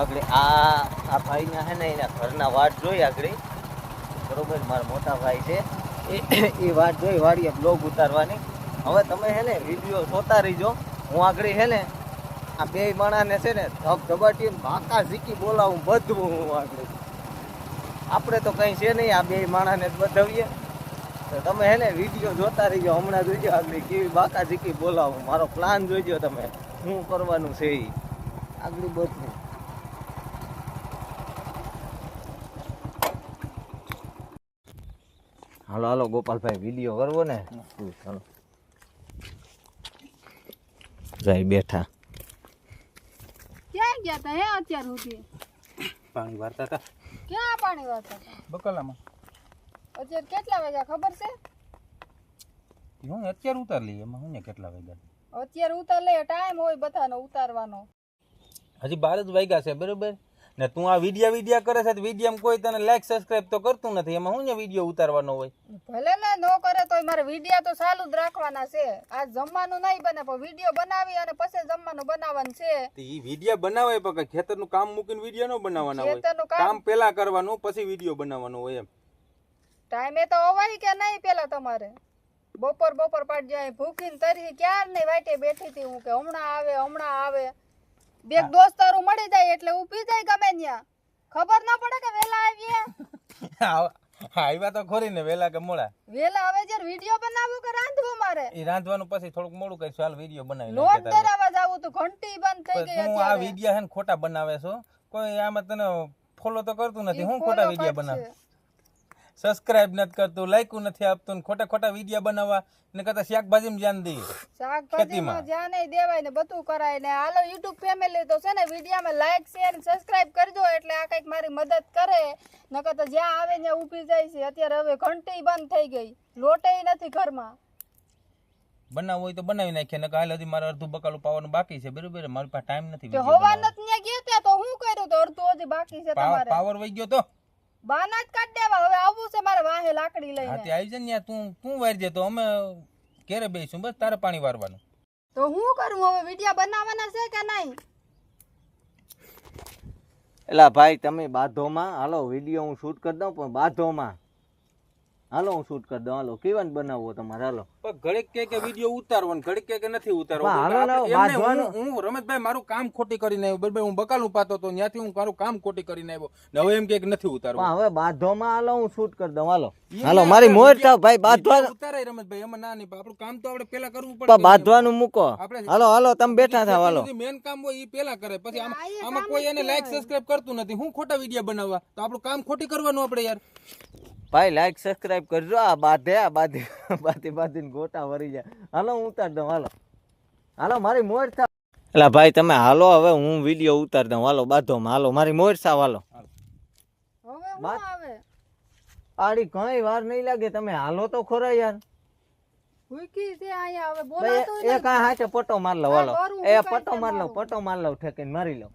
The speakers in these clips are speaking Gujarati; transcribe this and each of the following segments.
આગળ આ ભાઈના હે ને એના ઘરના વાટ જોઈ આગળ બરોબર. મારા મોટા ભાઈ છે એ વાટ જોઈ વાડીએ બ્લોગ ઉતારવાની. હવે તમે હે ને વિડીયો જોતા રહીજો. હું આગળ હે ને આ બે માણાને છે ને ધબધબાટી ભાકા ઝીકી બોલાવું બધું. હું આગળ આપણે તો કંઈ છે નહીં, આ બે માણાને જ બધાવીએ. તો તમે હે ને વિડીયો જોતા રહીજો. હમણાં જોઈજો આગળ કેવી બાકા ઝીકી બોલાવું. મારો પ્લાન જોઈજો તમે શું કરવાનું છે એ આગળ બધું. હાલો હાલો ગોપાલભાઈ વિડીયો કરવો ને. ચાલો જાય બેઠા. ક્યાં ગયા તા હે અત્યાર સુધી? પાણી વારતા હતા. ક્યાં પાણી વાળતા હતા? બકલામાં. અત્યારે કેટલા વાગ્યા ખબર છે? હું અત્યારે ઉતાર લઈએ એમાં હું ને કેટલા વાગ્યા. અત્યારે ઉતાર લે, ટાઈમ હોય બધાનો ઉતારવાનો. હજી 12 જ વાગ્યા છે બરોબર ને. તું આ વિડિયા કરે છે તો વિડિયામાં કોઈ તને લાઈક સબસ્ક્રાઇબ તો કરતું નથી. એમાં હું ને વિડિયો ઉતારવાનો હોય. ભલે ને નો કરે તોય મારે વિડિયા તો ચાલુ જ રાખવાના છે. આ જમવાનું નહીં બને પણ વિડિયો બનાવી અને પછી જમવાનું બનાવવાનું છે. તો ઈ વિડિયા બનાવે પણ ખેતરનું કામ મૂકીને વિડિયો નો બનાવવાના હોય. ખેતરનું કામ પહેલા કરવાનું પછી વિડિયો બનાવવાનો હોય એમ. ટાઈમે તો અવાય કે નહીં પેલા તમારે? બપોર પાડ જાય ભૂખીને તરી ક્યાર નહીં વાટે બેઠી હતી હું કે હમણાં આવે. બે દોસ્તારો મળી જાય એટલે ઊભી જાય ગમે ત્યાં. ખબર ના પડે કે વેલા આવીએ. આવ્યા તો ખરી ને વેલા કે મોડા. વેલા આવે જ્યારે વિડિયો બનાવવો કે રાંધવો મારે? ઈ રાંધવાનું પછી થોડુંક મોડું કરી ચાલ વિડિયો બનાવી લોટ દરાવા જાવું તો ઘંટી બંધ થઈ ગઈ. તું આ વિડિયો હે ને ખોટા બનાવે છો. કોઈ આમાં તને ફોલો તો કરતું નથી. હું ખોટા વિડિયો બનાવ. સબસ્ક્રાઇબ નથી કરતું, લાઈક નથી આપતું ને ખોટા વિડિયો બનાવવા ને કરતા શાકભાજીમાં ધ્યાન દઈએ. શાકભાજીમાં ધ્યાન નહીં દેવાય ને બધું કરાય ને. હાલો યુટ્યુબ ફેમિલી તો છે ને વિડિયોમાં લાઈક શેર સબસ્ક્રાઇબ કરજો એટલે આ કઈક મારી મદદ કરે. નકર તો જ્યાં આવે ત્યાં ઊભી જાય છે. અત્યારે હવે ઘંટી બંધ થઈ ગઈ, લોટેય નથી ઘરમાં. બનાવવું હોય તો બનાવી નાખીએ ને કાલે હજી મારે અડધું બકાલું પાવાનું બાકી છે બરોબર. મારી પાસે ટાઈમ નથી. તો હવા નથી ત્યાં ગયા ત્યાં તો હું કર્યું તો અડધું હજી બાકી છે તમારે. પાવર વઈ ગયો તો બાના જ કાઢ દેવા. હવે આવું છે મારે વાહે લાકડી લઈને. હા તે આવી જાય ને તું વારી દે તો અમે ઘરે બેસીશું. બસ તારે પાણી વારવાનું. તો હું કરું હવે? વિડિયો બનાવવાના છે કે નહીં? એલા ભાઈ તમે બાધોમાં હાલો વિડીયો હું શૂટ કરી દઉં પણ બાધોમાં હાલો હું શૂટ કરી દઉં. હાલો કેવાનું બનાવવો તમારે? હાલો ઘડીક કે વિડીયો ઉતારવાનો, ઘડીક કે નથી હું રમેશભાઈ મારું કામ ખોટી કરીને આવ્યો બરાબર. હું બકાલું પાતો તો ત્યાંથી હું મારું કામ ખોટી કરીને આવ્યો ને હવે એમ કે નથી ઉતારવું. હવે બાધોમાં હાલો હું શૂટ કરી દઉં. હાલો મારી મોર થાવ ભાઈ. બાંધવાનું ઉતારાય રમેશભાઈ એમાં ના નહીં. આપણું કામ તો આપણે પેલા કરવું પડે. બાંધવાનું મૂકો. હાલો તમે બેઠા થાવ. હાલો મેન કામ હોય એ પેલા કરે પછી આમાં કોઈ એને લાઈક સબસ્ક્રાઇબ કરતું નથી. હું ખોટા વિડીયો બનાવવા તો આપણું કામ ખોટી કરવાનું આપણે યાર. ભાઈ લાઈક સબસ્ક્રાઇબ કરજો. આ બાંધીને ગોટા વરી જાય. હાલો હું ઉતાર દઉં. હાલો મારી મોર થાવ. એટલે ભાઈ તમે હાલો હવે હું વિડીયો ઉતાર દઉં. હાલો બાધોમાં. હાલો મારી મોર થાવ. હાલો હવે હું આવે આડી કઈ વાર નહીં લાગે. તમે હાલો તો ખરા યાર. ભૂખી છે અહીંયા હવે બોલાતો એ કાંઈ હાચે પટ્ટો માર લો. હાલો એ પટ્ટો માર લો ઠેકીને મારી લો.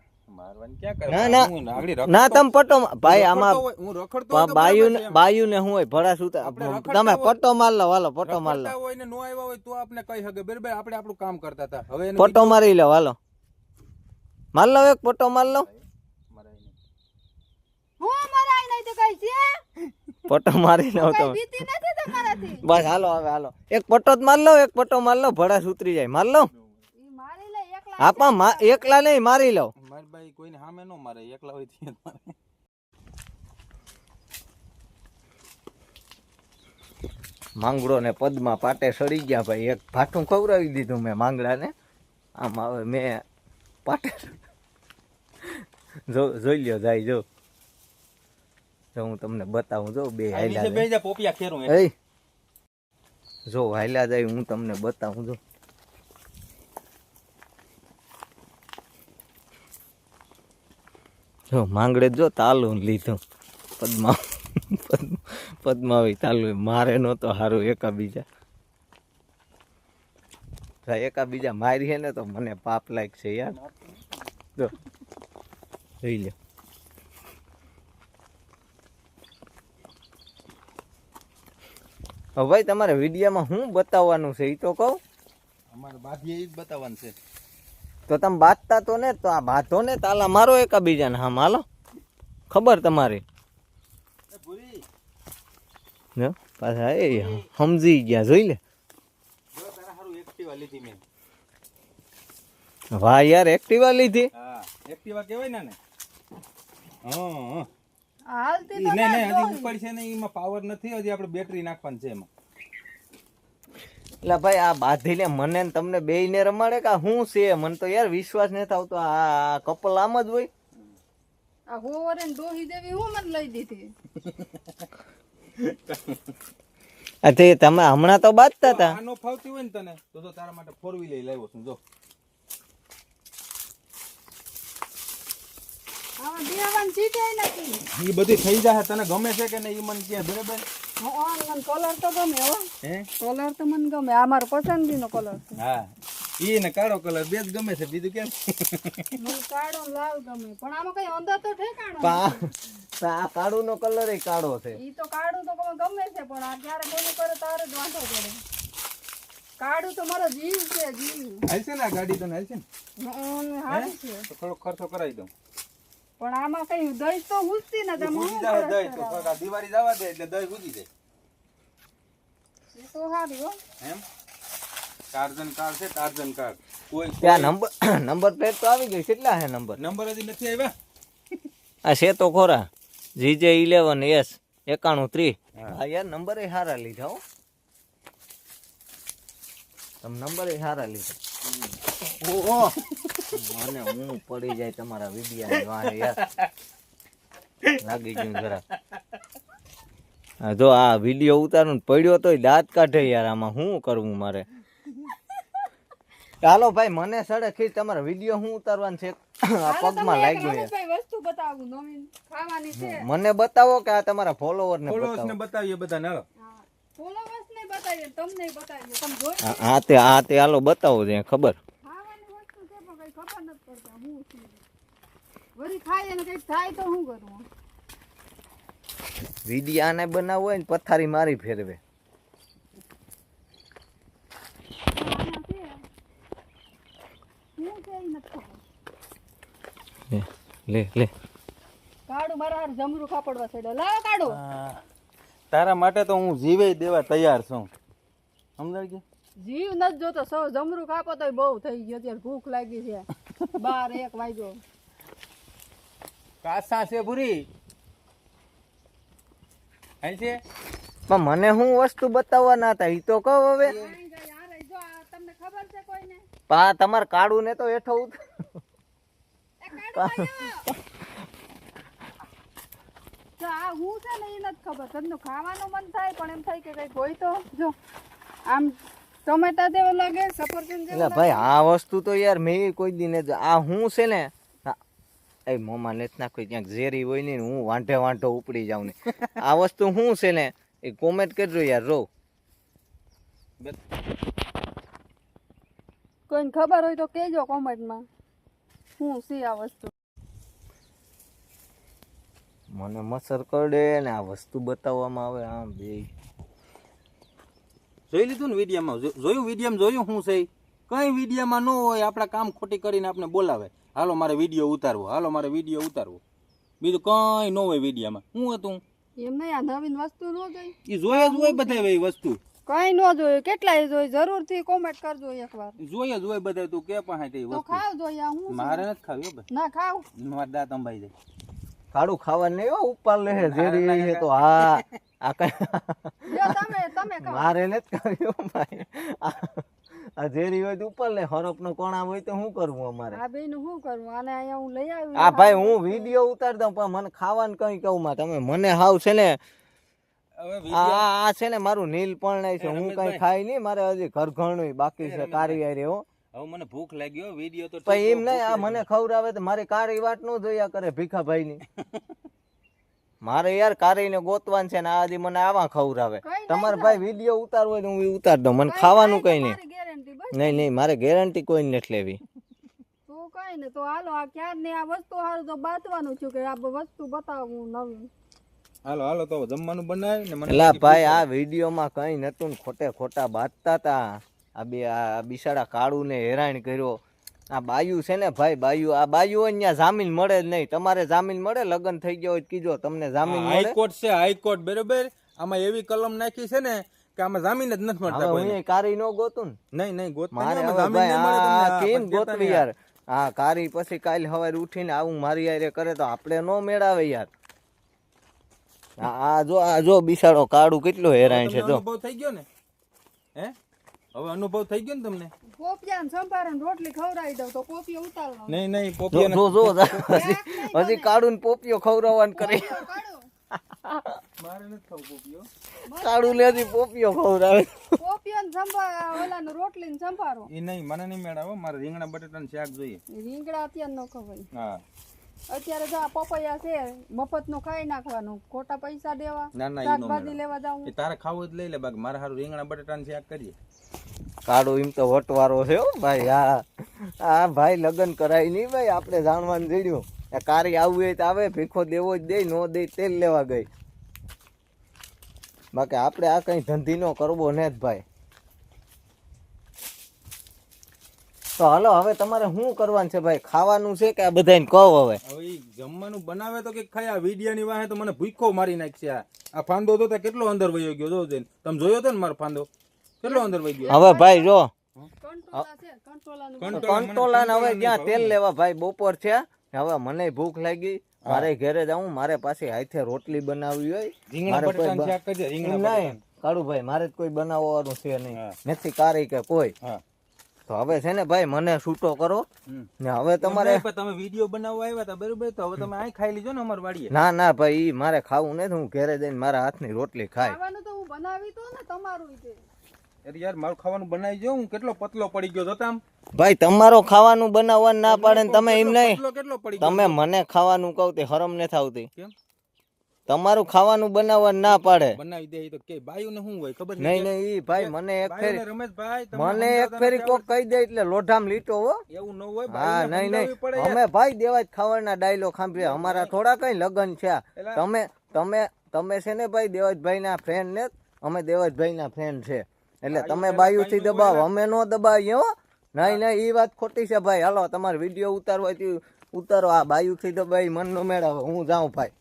ના તમે પટ્ટો ભાઈ આમાં બાયુ ને હું હોય ભડાસ ઉતાર. તમે પટ્ટો માર લો. હાલો પટ્ટો માર લો. પટ્ટો મારી લો. હાલો માર લો એક પટ્ટો માર લો. હું મરાઈ નહીં તો કઈ છે? પટ્ટો મારી લો તો બીતી નથી તમારાથી. બસ હાલો હવે હાલો એક પટ્ટો જ માર લો. એક પટ્ટો માર લો. ભડાસ ઉતરી જાય. માર લો. ઈ મારી લે એકલા. આપા એકલા નહીં મારી લો. મારી ભાઈ કોઈને સામે નો મારે. એકલા હોય ત્યાં મારે. માંગડો ને પદમાં પાટે સડી ગયા ભાઈ. એક ભાઠું ખવડાવી દીધું મેં માંગડા ને. આમ હવે મેં પાટે જોઈ લ્યો જાય. જો હું તમને બતાવું. જો બે હાલ્યા પોપિયા ખેરું જો હાલ્યા જાય. હું તમને બતાવું. જો જો માંગડે જો તાલું લીધું. પદ્માવી તાલું મારે નહોતો સારું. એકાબીજા મારી હે ને તો મને પાપ લાગશે યાર. જો જોઈ લ્યો. હવે ભાઈ તમારે વિડીયોમાં શું બતાવવાનું છે એ તો કહું. અમારે બાધીએ જ બતાવવાનું છે. તો તમે બાંધતા તો ને, તો આ બાંધો ને તાલા મારો એકાબીજાને. હા હાલો, ખબર તમારી. જો પાછા એ સમજી ગયા, જોઈ લે. વાહ યાર, એક્ટિવા લીધી. હા એક્ટિવા કહેવાય ને. હા હાલતી તો નહીં ના નહીં, હજી ડોહી. ઉપર છે ને એમાં પાવર નથી, હજી આપણે બેટરી નાખવાની છે એમાં. એટલે ભાઈ આ બાંધી લે, મને ને તમને બેય ને રમાડે કે શું છે? મને તો યાર વિશ્વાસ નથી આવતો. આ કપલ આમ જ હોય. આ હોવરે ને ડોહી જેવી હું મને લઈ દીધી. તે તમે હમણાં તો બાંધતા હતા. આનો ફાવતી હોય ને તને તો તારા માટે 4 વ્હીલર લાવ્યો છું. જો આમાં દેવાની ચીજ નથી. એ બધી થઈ જાય. તને ગમે છે કે નહીં એ મને કહે. બરાબર. મને કલર તો ગમે હો. હે કલર તો મને ગમે. આ મારો પસંદગીનો કલર છે. હા ઈ ને કાળો કલર બે જ ગમે છે, બીજું કેમ? મને કાળો ને લાલ ગમે, પણ આમાં કઈ અંદર તો ઠેકાણો આ કાળો નો કલર એ કાળો છે. ઈ તો કાળું તો ગમે છે, પણ આ ક્યારે બોલું કરે તારે જ વાંધો પડે. કાળું તો મારો જીવ છે, જીવ. હાલશે ને આ ગાડી? તને હાલશે ને? હારી છે, તો થોડો ખર્ચો કરાવી દઉં. પણ આમાં કઈ દહીં તો હુજતી ને. તમે ઉજી શું જાય કરો દહીં છો? તો કાકા દિવાળી જવા દે એટલે દહીં ઉજી જાય. એ તો હારી હો. એમ ટાર્ઝન કાર છે, ટાર્ઝન કાર. કોઈ ત્યાં નંબર પ્લેટ તો આવી ગઈ. કેટલા છે નંબર? નંબર હજી નથી આવ્યા. આ છે તો ખોરા, GJ11S 9130. હા યાર, નંબર એ સારા લીધા હો. તમે નંબર એ સારા લીધા. ઓહો, મને હું પડી જાય તમારા વિડિયાની વાહે યાર. લાગી ગયું જરા. હા જો આ વિડિયો ઉતારું પડ્યો તોય દાંત કાઢે યાર. આમાં શું કરવું મારે? ચાલો ભાઈ, મને સડે ખીચ. તમારા વિડિયો હું ઉતારવાનું છે? આ પગમાં લાગ્યું યાર. ભાઈ વસ્તુ બતાવું નવીન ખાવાની છે. મને બતાવો કે આ તમારા ફોલોવર ને ફોલોઅર્સ બતાવો. ને બતાવીએ બધાને. હાલો ફોલોવર્સ ને બતાવીએ, તમને બતાવીએ. તમે જોઈ હા તે હાલો બતાવો છે ખબર. ખાવાની વસ્તુ છે, પણ કઈ ખબર નથી પડતા હું છે. વળી ખાય ને કઈક થાય તો શું કરવું? વિડિયા ને બનાવવો હોય ને પથારી મારી ફેરવે. આના છે. શું છે ઈ નથી ખબર. લે કાળું મારા હાર જમરૂ ખાપડવા છેડો. લાવો કાળું. તારા માટે તો હું જીવે દેવા તૈયાર છું. સમજાય કે? જીવ નથી જોતો. સૌ જમરૂ ખાપો તો બહુ થઈ ગયો. અત્યારે ભૂખ લાગી છે. 12-1 વાગ્યો. કાસા છે ભૂરી. હાલ છે પણ મને હું વસ્તુ બતાવવાના હતા ઈ તો કહો હવે. આઈ જાય, આ રહી. જો આ તમને ખબર છે કોઈને? પા તમાર કાળું ને તો હેઠો એ કાળું ભાઈઓ. જો આ હું છે ને એ નથી ખબર. તમને ખાવાનું મન થાય, પણ એમ થાય કે કઈક હોય તો. જો આમ ટમેટા જેવો લાગે, સફરજન જેવો એટલે ભાઈ આ વસ્તુ તો યાર મેં કોઈ દી ને આ હું છે ને એ મોમાં લેત નાખો ક્યાંક ઝેરી હોય ને હું વાંઢો ઉપડી જાઉં ને. આ વસ્તુ શું છે ને એ કોમેન્ટ કરજો યાર. રો કોઈને ખબર હોય તો કહેજો કોમેન્ટમાં શું છે આ વસ્તુ. મને મસર કરડે ને આ વસ્તુ બતાવવામાં આવે. આમ બે જોઈ લીધું ને વિડીયોમાં? જોયું વિડીયોમાં? જોયું શું છે? કઈ વિડીયોમાં ન હોય. આપણા કામ ખોટી કરીને આપણે બોલાવે. હાલો મારે વિડીયો ઉતારવો, હાલો મારે વિડીયો ઉતારવો. બીજું કઈ ન હોય વિડીયોમાં. શું હતું? એમ નહીં, આ નવીન વસ્તુ ન જોઈ. એ જોઈએ જ હોય બધા એ વસ્તુ. કઈ ન જોયું, કેટલાય જોઈ. જરૂરથી કોમેન્ટ કરજો એકવાર. જોઈએ જ હોય બધા. તું કે પાસે તે તો વસ્તુ ખાવ જોઈએ. આ હું મારે નથી ખાવી. હો ભાઈ, ના ખાવ. મારા દાંત અંબાઈ જાય. કાળું ખાવાનું નહીં હો. ઉપર લે ઝેરી છે તો હા આ કઈ જો તમે ખાવ. મારે નથી કર્યું ભાઈ. આ ઝેરી હોય તો ઉપર લે. હરફ નો કોણા હોય તો શું કરવું અમારે? આ બેનું શું કરવું? આને અહીંયા હું લઈ આવી. આ ભાઈ હું વિડીયો ઉતાર દઉં પણ મને ખાવાનું કઈ કહું માં તમે મને હાવ છે ને હવે આ છે ને મારું નીલ પણ છે. હું કઈ ખાઈ નહીં. મારે હજી ઘર ઘણું બાકી છે. કારી આરે હો. હવે મને ભૂખ લાગી હો. વિડીયો તો પણ એમ નહીં, આ મને ખવડાવે તો મારી કારી વાત ન જોયા કરે ભીખાભાઈ ની. મારે યાર કારી ને ગોતવાન છે ને આજે મને આવા ખવડાવે. તમારે ભાઈ વિડીયો ઉતારવો હોય તો હું ઉતાર દઉં. મને ખાવાનું કઈ નહીં. ગેરંટી બસ. નહીં મારે ગેરંટી કોઈ નથી લેવી. તો કઈ ને તો હાલો. આ ક્યાર ને આ વસ્તુ હારું તો બાતવાનું છું કે આ વસ્તુ બતાવું નવીન. હાલો હાલો તો જમવાનું બનાવી ને મને એલા ભાઈ આ વિડીયોમાં કઈ નતું ને ખોટા બાતતા હતા. આ બિસાડા કાળું ને હેરાન કર્યો. આ બાયુ છે ને ભાઈ બાયુ આ બાયુ અહીંયા જામીન મળે જ નહીં. તમારે જામીન મળે લગ્ન થઈ ગયો હોય તો કીજો તમને જામીન મળે. હાઈકોર્ટ છે હાઈકોર્ટ બરોબર. આમાં એવી કલમ નાખી છે ને કે આમાં જામીન જ નથી મળતા હવે કોઈને. હું કારી નો ગોતું ને નહીં નહીં ગોતતા મારે નહીં, આમાં હવે જામીન ભાઈ નહીં મળે આ તમને. કેમ આ ગોતવી દેતા યાર. હા કારી પછી કાલ સવારે ઉઠીને આવું મારી હારે કરે તો આપણે નો મેળાવે યાર. આ જો બિસાડો કાળું કેટલો હેરાન છે તમને જો. અનુભવ થઈ ગયો ને હે હવે અનુભવ થઈ ગયો ને તમને. પોપિયાને સંભારે ને રોટલી ખવડાવી દઉં તો પોપિયો ઉતારવાનો. નહીં નહીં જો પોપિયા જો હજી કાળું ને પોપિયો ખવડાવવાનું કરે. મારે નથી ખાવું પોપિયો. કાળું ને હજી પોપિયો ખવડાવે. પોપિયાને સંભાર ઓલાને રોટલીને સંભારો. એ નહીં મને નહીં મેળાવો. મારે રીંગણા બટાટાનું શાક જોઈએ. રીંગણા અત્યારે ન ખવાય. હા અત્યારે જો આ પપૈયા છે મફત નું ખાઈ નાખવાનું, ખોટા પૈસા દેવા, ના ના ઈ નો શાકભાજી મેળાવો. લેવા જાવું. એ તારે ખાવું જ લઈ લે બાકી મારે હારું રીંગણા બટાટાનું શાક કરીએ. કાળું એમ તો વટવારો છે હો ભાઈ. આ ભાઈ લગ્ન કરાય નહીં ભાઈ આપણે જાણવાનું જડ્યું. કારી આવવું હોય તો આવે, ભીખો દેવો જ દે, નો દે તેલ લેવા ગઈ. બાકી આપણે આ કઈ ધંધી નો કરવો ને જ ભાઈ. તો હાલો હવે તમારે શું કરવાનું છે ભાઈ? ખાવાનું છે કે આ બધાને કહો હવે? હવે ઈ જમવાનું બનાવે તો કે ખાય. આ વિડિયાની વાહે તો મને ભૂખો મારી નાખશે. આ ફાંદો તો કેટલો અંદર વયો ગયો જો જઈને. તમે જોયો તો ને મારો ફાંદો કેટલો અંદર વહી ગયો. હવે ભાઈ જો કંટોલા છે, કંટોલાનું કંટોલા ને હવે ક્યાં તેલ લેવા ભાઈ? બપોર છે હવે મને ભૂખ લાગી, મારે ઘરે જાઉં, મારે પાસે હાથે રોટલી બનાવવી હોય. રીંગણા મારે કોઈ બટાટાનું શાક કરજે. રીંગણા નહીં બટાટાનું. કાળુભાઈ મારે જ કોઈ બનાવવાનું છે નહીં, હા. નથી કારી કે કોઈ. હા તો હવે છે ને ભાઈ મને છૂટો કરો હમ. ને હવે તમારે. એમ નહીં, પણ તમે વિડીયો બનાવવા આવ્યા હતા બરોબર, તો હવે તમે આ ખાઈ લીજો ને અમારી વાડીએ. ના ના ભાઈ ઈ મારે ખાવું નથી, હું ઘરે જઈને મારા હાથની રોટલી ખાય. ખાવાનું તો હું બનાવી તો ને તમારું ઈ તે. અરે યાર મારું ખાવાનું બનાવી જો. હું કેટલો પતલો પડી ગયો જોતા આમ. ભાઈ તમારો ખાવાનું બનાવવાનું ના પાડે ને તમે એમ નહીં. કેટલો પડી ગયો. તમે મને ખાવાનું કહો તે હરમ નથી આવતી. કેમ તમારું ખાવાનું બનાવવાનું ના પાડે. બનાવી દે ઈ તો કે બાયું ને શું હોય ખબર નહીં નહીં ઈ ભાઈ મને એક બાયું ને ફેરી રમેશભાઈ તમે મને એક સમજાવતા ફેરી નથી કોક કહી દે એટલે લોઢામ લીટો હો. એવું ન હોય. હા બાયુંને નહીં નહીં સમજાવવી પડે યાર. અમે ભાઈ દેવાજ ખાવાના ડાયલોગ સાંભળીએ. અમારા થોડા કઈ લગન છે. એલા. તમે છે ને ભાઈ દેવાજભાઈ ના ફ્રેન્ડ ને, અમે દેવાજભાઈ ના ફ્રેન્ડ છે એટલે તમે બાયુ થી દબાવો, અમે નો દબાવીએ હો. નહીં નહીં ઈ વાત ખોટી છે ભાઈ. હાલો તમારે વિડીયો ઉતારવા ઉતારો. આ બાયુ થી દબાવી મન નો મેળાવે. હું જાઉં ભાઈ.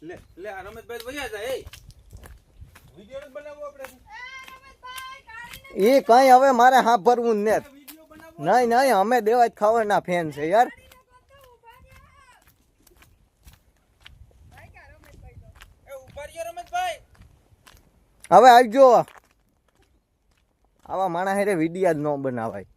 લે લે આ રમેશભાઈ વયા જાય. એ વિડિયો ન બનાવવો આપણે. ઈ કઈ હવે મારે સાંભળવું જ નથી. વિડિયો બનાવવો. નહીં નહીં અમે દેવાજ ખાવાના ફેન છે યાર. એ ઉભા રહ્યો રમેશભાઈ. હવે આવજો. આવા માણસ હારે વિડીયા જ ન બનાવાય.